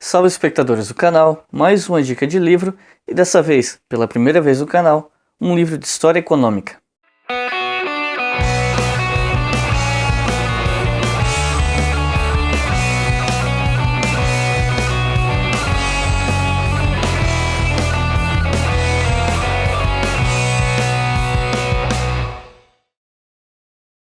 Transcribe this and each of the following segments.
Salve espectadores do canal, mais uma dica de livro e dessa vez, pela primeira vez no canal, um livro de história econômica.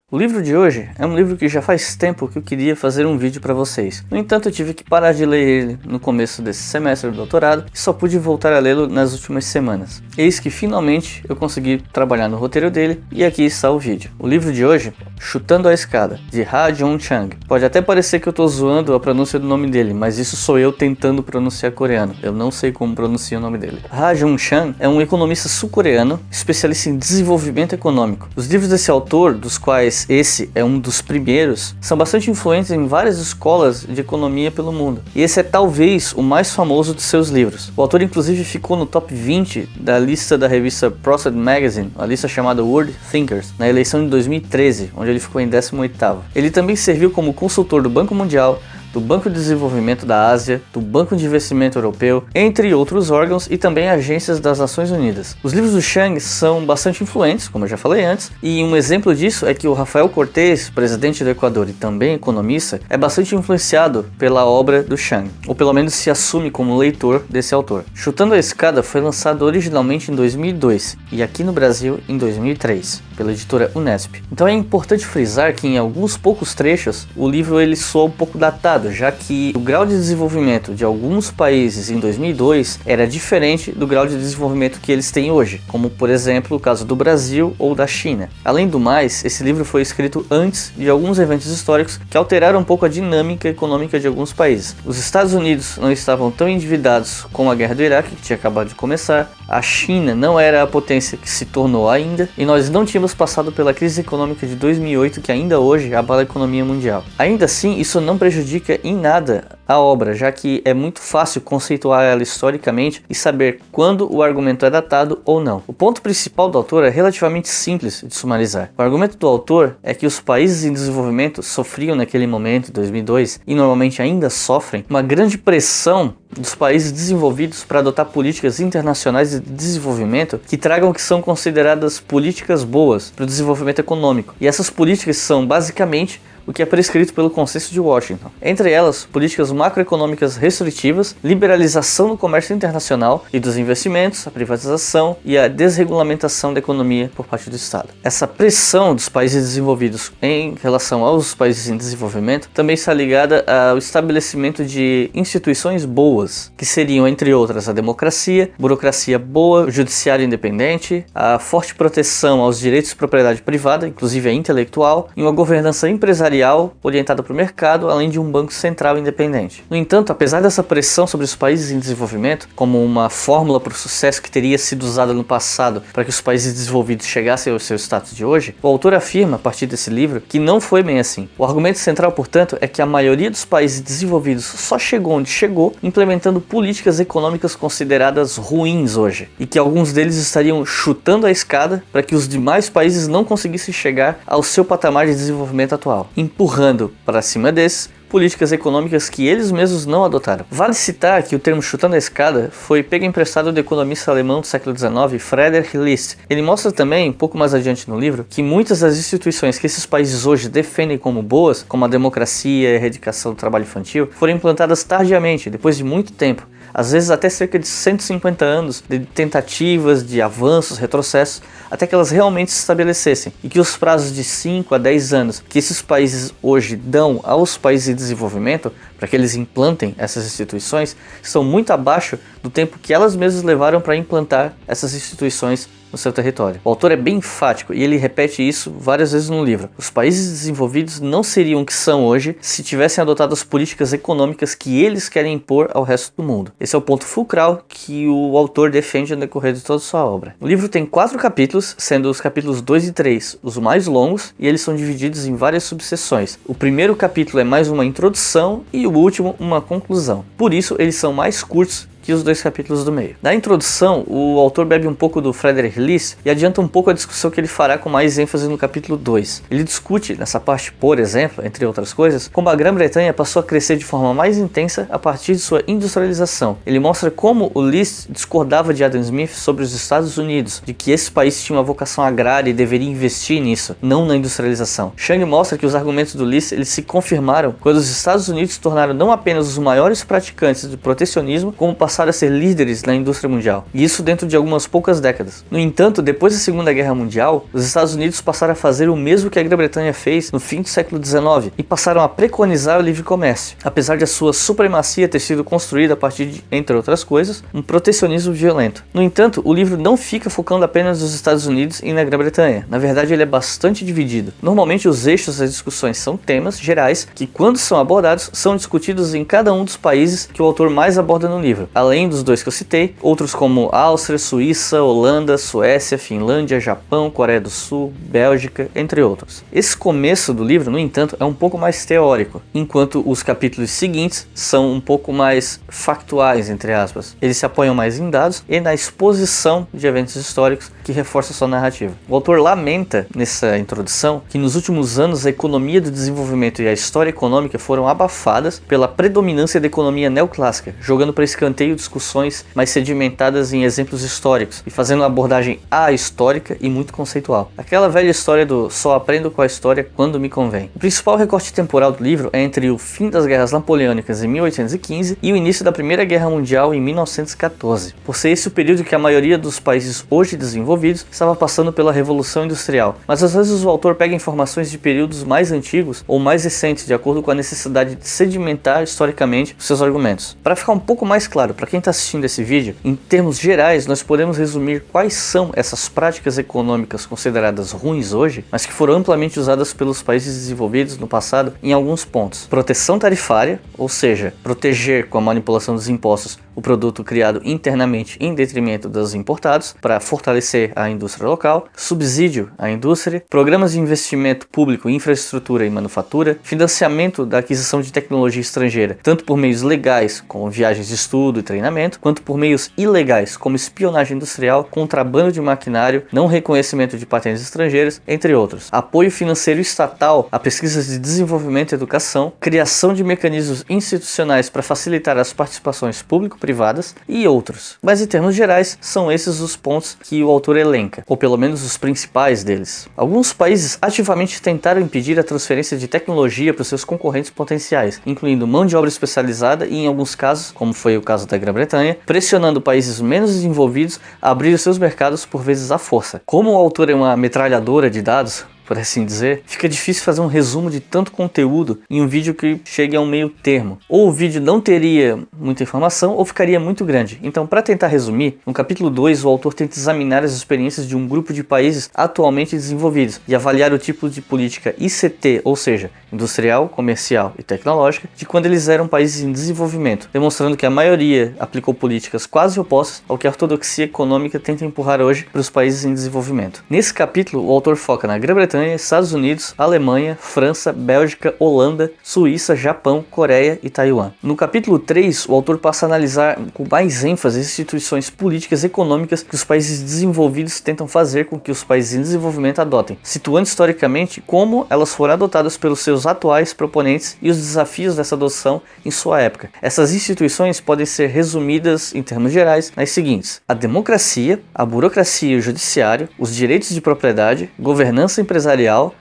O livro de hoje é um livro que já faz tempo que eu queria fazer um vídeo para vocês. No entanto, eu tive que parar de ler ele no começo desse semestre do doutorado e só pude voltar a lê-lo nas últimas semanas. Eis que finalmente eu consegui trabalhar no roteiro dele e aqui está o vídeo. O livro de hoje, Chutando a Escada, de Ha-Joon Chang. Pode até parecer que eu estou zoando a pronúncia do nome dele, mas isso sou eu tentando pronunciar coreano. Eu não sei como pronuncia o nome dele. Ha-Joon Chang é um economista sul-coreano, especialista em desenvolvimento econômico. Os livros desse autor, dos quais esse é um dos primeiros, são bastante influentes em várias escolas de economia pelo mundo. E esse é talvez o mais famoso de seus livros. O autor inclusive ficou no top 20 da lista da revista Process Magazine, a lista chamada World Thinkers, na eleição de 2013, onde ele ficou em 18º. Ele também serviu como consultor do Banco Mundial, do Banco de Desenvolvimento da Ásia, do Banco de Investimento Europeu, entre outros órgãos e também agências das Nações Unidas. Os livros do Chang são bastante influentes, como eu já falei antes, e um exemplo disso é que o Rafael Cortés, presidente do Equador e também economista, é bastante influenciado pela obra do Chang, ou pelo menos se assume como leitor desse autor. Chutando a Escada foi lançado originalmente em 2002 e aqui no Brasil em 2003, pela editora Unesp. Então é importante frisar que em alguns poucos trechos o livro ele soa um pouco datado, já que o grau de desenvolvimento de alguns países em 2002 era diferente do grau de desenvolvimento que eles têm hoje, como por exemplo o caso do Brasil ou da China. Além do mais, esse livro foi escrito antes de alguns eventos históricos que alteraram um pouco a dinâmica econômica de alguns países. Os Estados Unidos não estavam tão endividados com a guerra do Iraque, que tinha acabado de começar, a China não era a potência que se tornou ainda, e nós não tínhamos passado pela crise econômica de 2008 que ainda hoje abala a economia mundial. Ainda assim, isso não prejudica em nada a obra, já que é muito fácil conceituar ela historicamente e saber quando o argumento é datado ou não. O ponto principal do autor é relativamente simples de sumarizar. O argumento do autor é que os países em desenvolvimento sofriam naquele momento, em 2002, e normalmente ainda sofrem, uma grande pressão dos países desenvolvidos para adotar políticas internacionais de desenvolvimento que tragam o que são consideradas políticas boas para o desenvolvimento econômico. E essas políticas são basicamente o que é prescrito pelo Consenso de Washington. Entre elas, políticas macroeconômicas restritivas, liberalização do comércio internacional e dos investimentos, a privatização e a desregulamentação da economia por parte do Estado. Essa pressão dos países desenvolvidos em relação aos países em desenvolvimento também está ligada ao estabelecimento de instituições boas, que seriam, entre outras, a democracia, burocracia boa, o judiciário independente, a forte proteção aos direitos de propriedade privada, inclusive a intelectual, e uma governança empresarial orientada para o mercado, além de um banco central independente. No entanto, apesar dessa pressão sobre os países em desenvolvimento, como uma fórmula para o sucesso que teria sido usada no passado para que os países desenvolvidos chegassem ao seu status de hoje, o autor afirma, a partir desse livro, que não foi bem assim. O argumento central, portanto, é que a maioria dos países desenvolvidos só chegou onde chegou implementando políticas econômicas consideradas ruins hoje, e que alguns deles estariam chutando a escada para que os demais países não conseguissem chegar ao seu patamar de desenvolvimento atual, empurrando para cima desses políticas econômicas que eles mesmos não adotaram. Vale citar que o termo chutando a escada foi pego emprestado do economista alemão do século XIX, Friedrich List. Ele mostra também, um pouco mais adiante no livro, que muitas das instituições que esses países hoje defendem como boas, como a democracia e a erradicação do trabalho infantil, foram implantadas tardiamente, depois de muito tempo, às vezes até cerca de 150 anos de tentativas, de avanços, retrocessos, até que elas realmente se estabelecessem, e que os prazos de 5 a 10 anos que esses países hoje dão aos países em desenvolvimento para que eles implantem essas instituições são muito abaixo do tempo que elas mesmas levaram para implantar essas instituições no seu território. O autor é bem enfático e ele repete isso várias vezes no livro. Os países desenvolvidos não seriam o que são hoje se tivessem adotado as políticas econômicas que eles querem impor ao resto do mundo. Esse é o ponto fulcral que o autor defende no decorrer de toda a sua obra. O livro tem 4 capítulos, sendo os capítulos 2 e 3 os mais longos, e eles são divididos em várias subseções. O primeiro capítulo é mais uma introdução e o último uma conclusão. Por isso, eles são mais curtos que os 2 capítulos do meio. Na introdução, o autor bebe um pouco do Friedrich List e adianta um pouco a discussão que ele fará com mais ênfase no capítulo 2. Ele discute, nessa parte, por exemplo, entre outras coisas, como a Grã-Bretanha passou a crescer de forma mais intensa a partir de sua industrialização. Ele mostra como o List discordava de Adam Smith sobre os Estados Unidos, de que esse país tinha uma vocação agrária e deveria investir nisso, não na industrialização. Chang mostra que os argumentos do List eles se confirmaram quando os Estados Unidos se tornaram não apenas os maiores praticantes do protecionismo, como passaram a ser líderes na indústria mundial, e isso dentro de algumas poucas décadas. No entanto, depois da Segunda Guerra Mundial, os Estados Unidos passaram a fazer o mesmo que a Grã-Bretanha fez no fim do século XIX e passaram a preconizar o livre comércio, apesar de a sua supremacia ter sido construída a partir de, entre outras coisas, um protecionismo violento. No entanto, o livro não fica focando apenas nos Estados Unidos e na Grã-Bretanha. Na verdade, ele é bastante dividido. Normalmente, os eixos das discussões são temas gerais que, quando são abordados, são discutidos em cada um dos países que o autor mais aborda no livro. Além dos 2 que eu citei, outros como Áustria, Suíça, Holanda, Suécia, Finlândia, Japão, Coreia do Sul, Bélgica, entre outros. Esse começo do livro, no entanto, é um pouco mais teórico, enquanto os capítulos seguintes são um pouco mais factuais, entre aspas. Eles se apoiam mais em dados e na exposição de eventos históricos que reforça sua narrativa. O autor lamenta, nessa introdução, que nos últimos anos a economia do desenvolvimento e a história econômica foram abafadas pela predominância da economia neoclássica, jogando para escanteio discussões mais sedimentadas em exemplos históricos e fazendo uma abordagem ahistórica e muito conceitual. Aquela velha história do só aprendo com a história quando me convém. O principal recorte temporal do livro é entre o fim das guerras napoleônicas em 1815 e o início da Primeira Guerra Mundial em 1914, por ser esse o período que a maioria dos países hoje desenvolvidos estava passando pela Revolução Industrial, mas às vezes o autor pega informações de períodos mais antigos ou mais recentes, de acordo com a necessidade de sedimentar historicamente os seus argumentos. Para ficar um pouco mais claro para quem está assistindo esse vídeo, em termos gerais nós podemos resumir quais são essas práticas econômicas consideradas ruins hoje, mas que foram amplamente usadas pelos países desenvolvidos no passado em alguns pontos. Proteção tarifária, ou seja, proteger com a manipulação dos impostos o produto criado internamente em detrimento dos importados para fortalecer a indústria local, subsídio à indústria, programas de investimento público em infraestrutura e manufatura, financiamento da aquisição de tecnologia estrangeira, tanto por meios legais, como viagens de estudo e treinamento, quanto por meios ilegais, como espionagem industrial, contrabando de maquinário, não reconhecimento de patentes estrangeiras, entre outros. Apoio financeiro estatal a pesquisas de desenvolvimento e educação, criação de mecanismos institucionais para facilitar as participações público-privadas e outros. Mas em termos gerais, são esses os pontos que o autor elenca, ou pelo menos os principais deles. Alguns países ativamente tentaram impedir a transferência de tecnologia para os seus concorrentes potenciais, incluindo mão de obra especializada e, em alguns casos, como foi o caso da Grã-Bretanha, pressionando países menos desenvolvidos a abrir os seus mercados por vezes à força. Como o autor é uma metralhadora de dados, por assim dizer, fica difícil fazer um resumo de tanto conteúdo em um vídeo que chegue a um meio termo. Ou o vídeo não teria muita informação ou ficaria muito grande. Então, para tentar resumir, no capítulo 2 o autor tenta examinar as experiências de um grupo de países atualmente desenvolvidos e avaliar o tipo de política ICT, ou seja, industrial, comercial e tecnológica, de quando eles eram países em desenvolvimento, demonstrando que a maioria aplicou políticas quase opostas ao que a ortodoxia econômica tenta empurrar hoje para os países em desenvolvimento. Nesse capítulo, o autor foca na Grã-Bretanha, Estados Unidos, Alemanha, França, Bélgica, Holanda, Suíça, Japão, Coreia e Taiwan. No capítulo 3, o autor passa a analisar com mais ênfase as instituições políticas e econômicas que os países desenvolvidos tentam fazer com que os países em desenvolvimento adotem, situando historicamente como elas foram adotadas pelos seus atuais proponentes e os desafios dessa adoção em sua época. Essas instituições podem ser resumidas em termos gerais nas seguintes: a democracia, a burocracia e o judiciário, os direitos de propriedade, governança empresarial,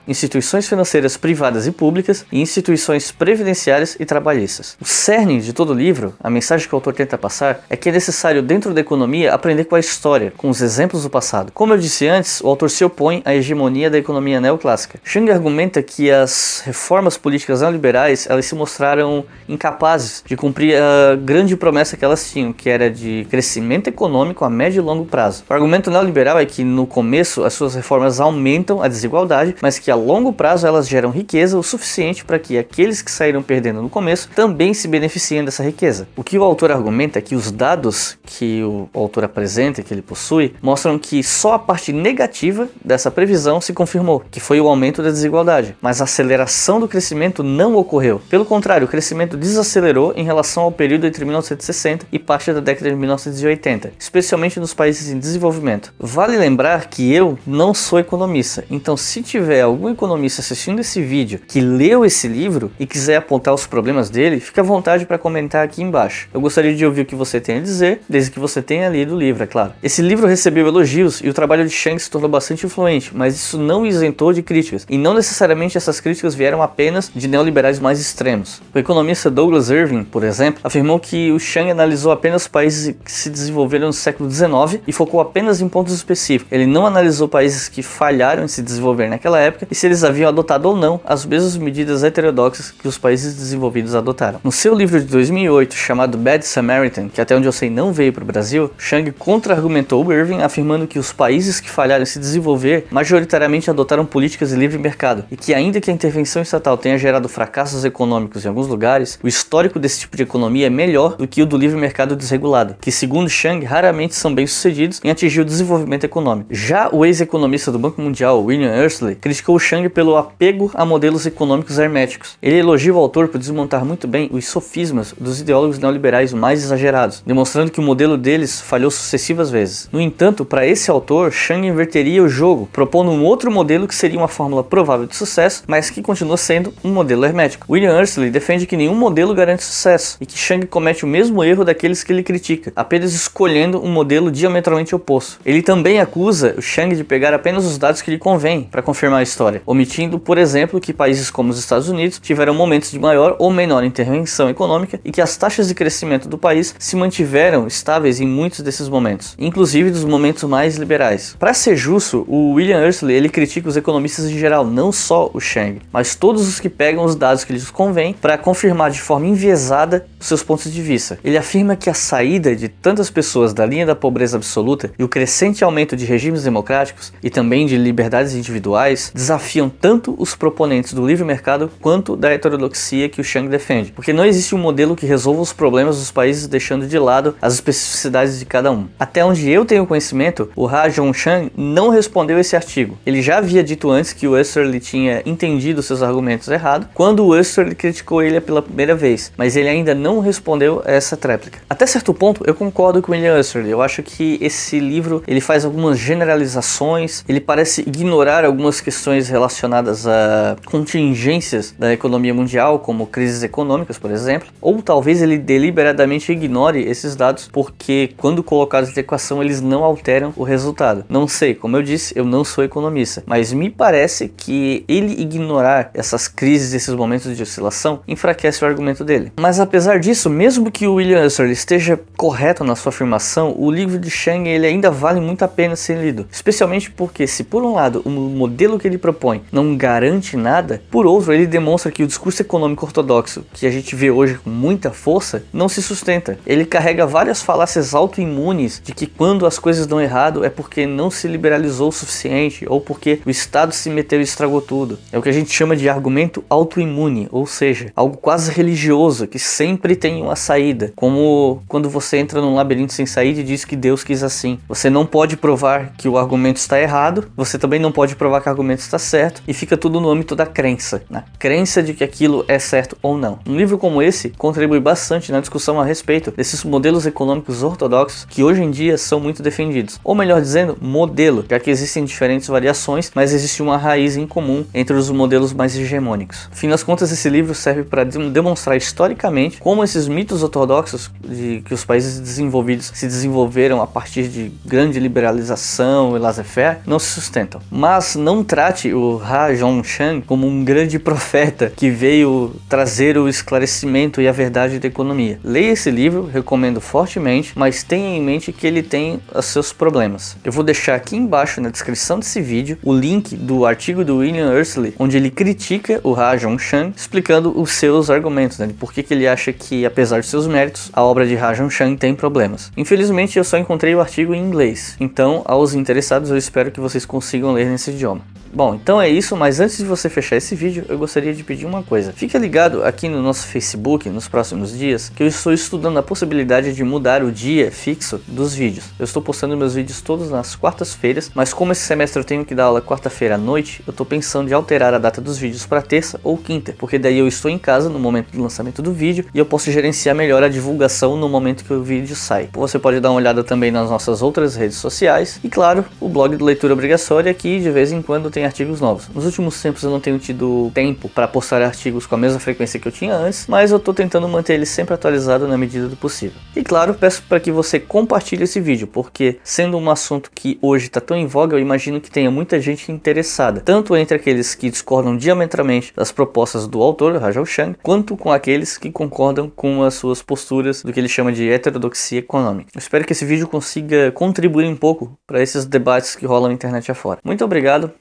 instituições financeiras privadas e públicas e instituições previdenciárias e trabalhistas. O cerne de todo o livro, a mensagem que o autor tenta passar, é que é necessário dentro da economia aprender com a história, com os exemplos do passado. Como eu disse antes, o autor se opõe à hegemonia da economia neoclássica. Chang argumenta que as reformas políticas neoliberais elas se mostraram incapazes de cumprir a grande promessa que elas tinham, que era de crescimento econômico a médio e longo prazo. O argumento neoliberal é que no começo as suas reformas aumentam a desigualdade desigualdade, mas que a longo prazo elas geram riqueza o suficiente para que aqueles que saíram perdendo no começo também se beneficiem dessa riqueza. O que o autor argumenta é que os dados que o autor apresenta, que ele possui, mostram que só a parte negativa dessa previsão se confirmou, que foi o aumento da desigualdade, mas a aceleração do crescimento não ocorreu. Pelo contrário, o crescimento desacelerou em relação ao período entre 1960 e parte da década de 1980, especialmente nos países em desenvolvimento. Vale lembrar que eu não sou economista, então se tiver algum economista assistindo esse vídeo que leu esse livro e quiser apontar os problemas dele, fique à vontade para comentar aqui embaixo. Eu gostaria de ouvir o que você tem a dizer, desde que você tenha lido o livro, é claro. Esse livro recebeu elogios e o trabalho de Chang se tornou bastante influente, mas isso não isentou de críticas, e não necessariamente essas críticas vieram apenas de neoliberais mais extremos. O economista Douglas Irving, por exemplo, afirmou que o Chang analisou apenas países que se desenvolveram no século XIX e focou apenas em pontos específicos. Ele não analisou países que falharam em se desenvolver naquela época e se eles haviam adotado ou não as mesmas medidas heterodoxas que os países desenvolvidos adotaram. No seu livro de 2008, chamado Bad Samaritan, que até onde eu sei não veio para o Brasil, Chang contra-argumentou o Irving, afirmando que os países que falharam em se desenvolver majoritariamente adotaram políticas de livre mercado e que, ainda que a intervenção estatal tenha gerado fracassos econômicos em alguns lugares, o histórico desse tipo de economia é melhor do que o do livre mercado desregulado, que segundo Chang raramente são bem-sucedidos em atingir o desenvolvimento econômico. Já o ex-economista do Banco Mundial, William Earsley, criticou Chang pelo apego a modelos econômicos herméticos. Ele elogia o autor por desmontar muito bem os sofismas dos ideólogos neoliberais mais exagerados, demonstrando que o modelo deles falhou sucessivas vezes. No entanto, para esse autor, Chang inverteria o jogo, propondo um outro modelo que seria uma fórmula provável de sucesso, mas que continua sendo um modelo hermético. William Earsley defende que nenhum modelo garante sucesso e que Chang comete o mesmo erro daqueles que ele critica, apenas escolhendo um modelo diametralmente oposto. Ele também acusa o Chang de pegar apenas os dados que lhe convém para confirmar a história, omitindo, por exemplo, que países como os Estados Unidos tiveram momentos de maior ou menor intervenção econômica e que as taxas de crescimento do país se mantiveram estáveis em muitos desses momentos, inclusive dos momentos mais liberais. Para ser justo, o William Earsley ele critica os economistas em geral, não só o Chang, mas todos os que pegam os dados que lhes convém para confirmar de forma enviesada os seus pontos de vista. Ele afirma que a saída de tantas pessoas da linha da pobreza absoluta e o crescente aumento de regimes democráticos e também de liberdades individuais desafiam tanto os proponentes do livre mercado quanto da heterodoxia que o Chang defende, porque não existe um modelo que resolva os problemas dos países deixando de lado as especificidades de cada um. Até onde eu tenho conhecimento, o Ha Zhongshang não respondeu esse artigo. Ele já havia dito antes que o Earsley tinha entendido seus argumentos errado quando o Earsley criticou ele pela primeira vez, mas ele ainda não respondeu a essa tréplica. Até certo ponto eu concordo com o William Earsley. Eu acho que esse livro ele faz algumas generalizações, ele parece ignorar algumas questões relacionadas a contingências da economia mundial, como crises econômicas, por exemplo, ou talvez ele deliberadamente ignore esses dados porque quando colocados em equação eles não alteram o resultado. Não sei, como eu disse, eu não sou economista, mas me parece que ele ignorar essas crises, esses momentos de oscilação, enfraquece o argumento dele. Mas apesar disso, mesmo que o William Earsley esteja correto na sua afirmação, o livro de Chang ele ainda vale muito a pena ser lido, especialmente porque se por um lado o modelo que ele propõe não garante nada, por outro ele demonstra que o discurso econômico ortodoxo que a gente vê hoje com muita força não se sustenta. Ele carrega várias falácias autoimunes de que quando as coisas dão errado é porque não se liberalizou o suficiente ou porque o Estado se meteu e estragou tudo. É o que a gente chama de argumento autoimune, ou seja, algo quase religioso que sempre tem uma saída, como quando você entra num labirinto sem saída e diz que Deus quis assim. Você não pode provar que o argumento está errado, você também não pode provar que o argumento está certo, e fica tudo no âmbito da crença, na crença de que aquilo é certo ou não. Um livro como esse contribui bastante na discussão a respeito desses modelos econômicos ortodoxos que hoje em dia são muito defendidos, ou melhor dizendo, modelo, já que existem diferentes variações, mas existe uma raiz em comum entre os modelos mais hegemônicos. Afinal das contas, esse livro serve para demonstrar historicamente como esses mitos ortodoxos de que os países desenvolvidos se desenvolveram a partir de grande liberalização e laissez-faire não se sustentam. Mas não trate o Ha Zhongshang como um grande profeta que veio trazer o esclarecimento e a verdade da economia. Leia esse livro, recomendo fortemente, mas tenha em mente que ele tem os seus problemas. Eu vou deixar aqui embaixo na descrição desse vídeo o link do artigo do William Earsley, onde ele critica o Ha Zhongshang, explicando os seus argumentos, né, de por que ele acha que, apesar de seus méritos, a obra de Ha Zhongshang tem problemas. Infelizmente, eu só encontrei o artigo em inglês, então, aos interessados, eu espero que vocês consigam ler nesse idioma. Bom, então é isso, mas antes de você fechar esse vídeo, eu gostaria de pedir uma coisa. Fique ligado aqui no nosso Facebook nos próximos dias, que eu estou estudando a possibilidade de mudar o dia fixo dos vídeos. Eu estou postando meus vídeos todos nas quartas-feiras, mas como esse semestre eu tenho que dar aula quarta-feira à noite, eu estou pensando em alterar a data dos vídeos para terça ou quinta, porque daí eu estou em casa no momento do lançamento do vídeo e eu posso gerenciar melhor a divulgação no momento que o vídeo sai. Você pode dar uma olhada também nas nossas outras redes sociais e, claro, o blog do Leitura Obrigatória, que de vez em quando tem artigos novos. Nos últimos tempos eu não tenho tido tempo para postar artigos com a mesma frequência que eu tinha antes, mas eu estou tentando manter ele sempre atualizado na medida do possível. E claro, peço para que você compartilhe esse vídeo, porque sendo um assunto que hoje está tão em voga, eu imagino que tenha muita gente interessada, tanto entre aqueles que discordam diametralmente das propostas do autor, Rajal Chang, quanto com aqueles que concordam com as suas posturas do que ele chama de heterodoxia econômica. Eu espero que esse vídeo consiga contribuir um pouco para esses debates que rolam na internet afora. Muito obrigado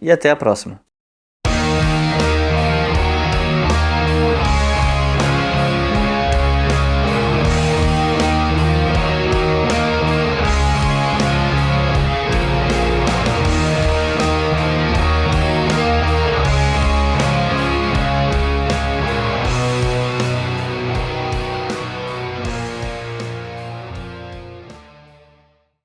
e até a próxima.